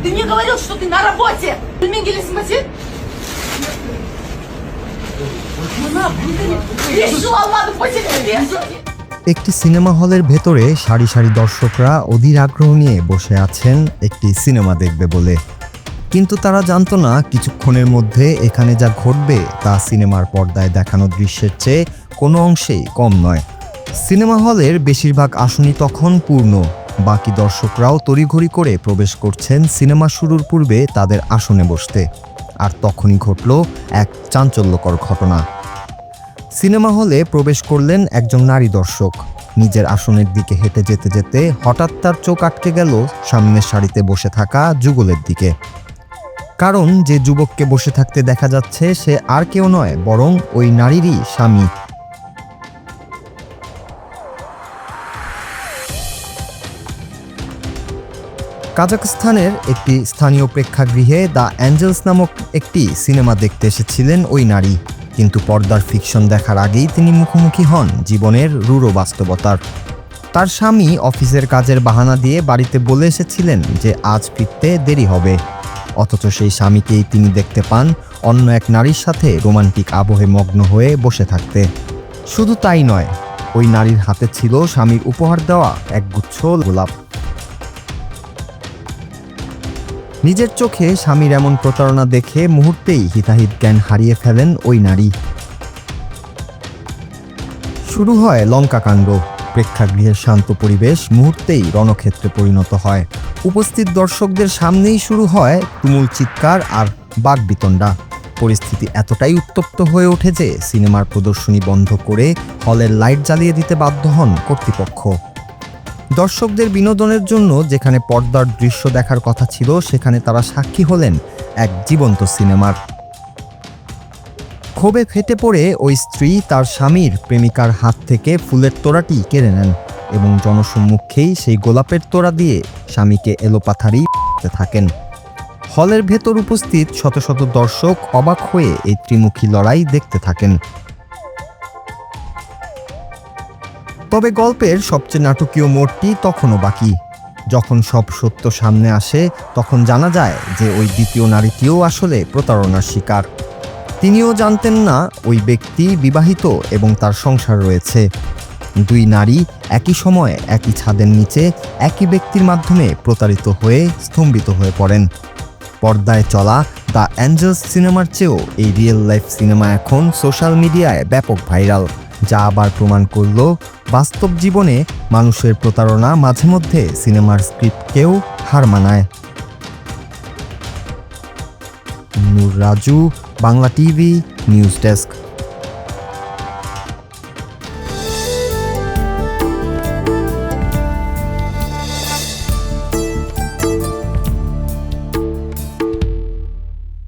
Ты мне говорил, что ты на работе. Пельмени или смазит? একটি সিনেমা হলের ভেতরে সারি সারি দর্শকরা অধীর আগ্রহ নিয়ে বসে আছেন একটি সিনেমা দেখবে বলে। কিন্তু তারা জানতো না কিছুক্ষণের মধ্যে এখানে যা ঘটবে তা সিনেমার পর্দায় দেখানো দৃশ্যের চেয়ে কোনো অংশেই কম নয়। সিনেমা হলের বেশিরভাগ আসনই তখন পূর্ণ, বাকি দর্শকরাও তড়িঘড়ি করে প্রবেশ করছেন সিনেমা শুরুর পূর্বে তাদের আসনে বসতে। আর তখনই ঘটল এক চাঞ্চল্যকর ঘটনা। সিনেমা হলে প্রবেশ করলেন একজন নারী দর্শক। নিজের আসনের দিকে হেঁটে যেতে যেতে হঠাৎ তার চোখ আটকে গেল সামনের সারিতে বসে থাকা যুগলের দিকে। কারণ যে যুবককে বসে থাকতে দেখা যাচ্ছে সে আর কেউ নয়, বরং ওই নারীরই স্বামী। কাজাখস্তানের একটি স্থানীয় প্রেক্ষাগৃহে দ্য অ্যাঞ্জেলস নামক একটি সিনেমা দেখতে এসেছিলেন ওই নারী। কিন্তু পর্দার ফিকশন দেখার আগেই তিনি মুখোমুখি হন জীবনের রূঢ় বাস্তবতার। তার স্বামী অফিসের কাজের বাহানা দিয়ে বাড়িতে বলে এসেছিলেন যে আজ ফিরতে দেরি হবে, অথচ সেই স্বামীকেই তিনি দেখতে পান অন্য এক নারীর সাথে রোমান্টিক আবহে মগ্ন হয়ে বসে থাকতে। শুধু তাই নয়, ওই নারীর হাতে ছিল স্বামীর উপহার দেওয়া একগুচ্ছ গোলাপ। নিজের চোখে স্বামীর এমন প্রতারণা দেখে মুহূর্তেই হিতাহিত জ্ঞান হারিয়ে ফেলেন ওই নারী। শুরু হয় লঙ্কাকাণ্ড। প্রেক্ষাগৃহের শান্ত পরিবেশ মুহূর্তেই রণক্ষেত্রে পরিণত হয়। উপস্থিত দর্শকদের সামনেই শুরু হয় তুমুল চিৎকার আর বাকবিতণ্ডা। পরিস্থিতি এতটাই উত্তপ্ত হয়ে ওঠে যে সিনেমার প্রদর্শনী বন্ধ করে হলের লাইট জ্বালিয়ে দিতে বাধ্য হন কর্তৃপক্ষ। দর্শকদের বিনোদনের জন্য যেখানে পর্দার দৃশ্য দেখার কথা ছিল, সেখানে তারা সাক্ষী হলেন এক জীবন্ত সিনেমার। ক্ষোভে ফেটে পড়ে ওই স্ত্রী তার স্বামীর প্রেমিকার হাত থেকে ফুলের তোড়াটি কেড়ে নেন এবং জনসম্মুখেই সেই গোলাপের তোড়া দিয়ে স্বামীকে এলোপাথারি থাকেন। হলের ভেতর উপস্থিত শত শত দর্শক অবাক হয়ে এই ত্রিমুখী লড়াই দেখতে থাকেন। তবে গল্পের সবচেয়ে নাটকীয় মোড়টি তখনও বাকি। যখন সব সত্য সামনে আসে তখন জানা যায় যে ওই দ্বিতীয় নারীটিও আসলে প্রতারণার শিকার। তিনিও জানতেন না ওই ব্যক্তি বিবাহিত এবং তার সংসার রয়েছে। দুই নারী একই সময়ে একই ছাদের নিচে একই ব্যক্তির মাধ্যমে প্রতারিত হয়ে স্তম্ভিত হয়ে পড়েন। পর্দায় চলা দ্য অ্যাঞ্জেলস সিনেমার চেয়েও এই রিয়েল লাইফ সিনেমা এখন সোশ্যাল মিডিয়ায় ব্যাপক ভাইরাল, যা আবার প্রমাণ করল বাস্তব জীবনে মানুষের প্রতারণা মাঝে মধ্যে সিনেমার স্ক্রিপ্টকেও হার মানায়। Noor Raju, Bangla TV, news desk.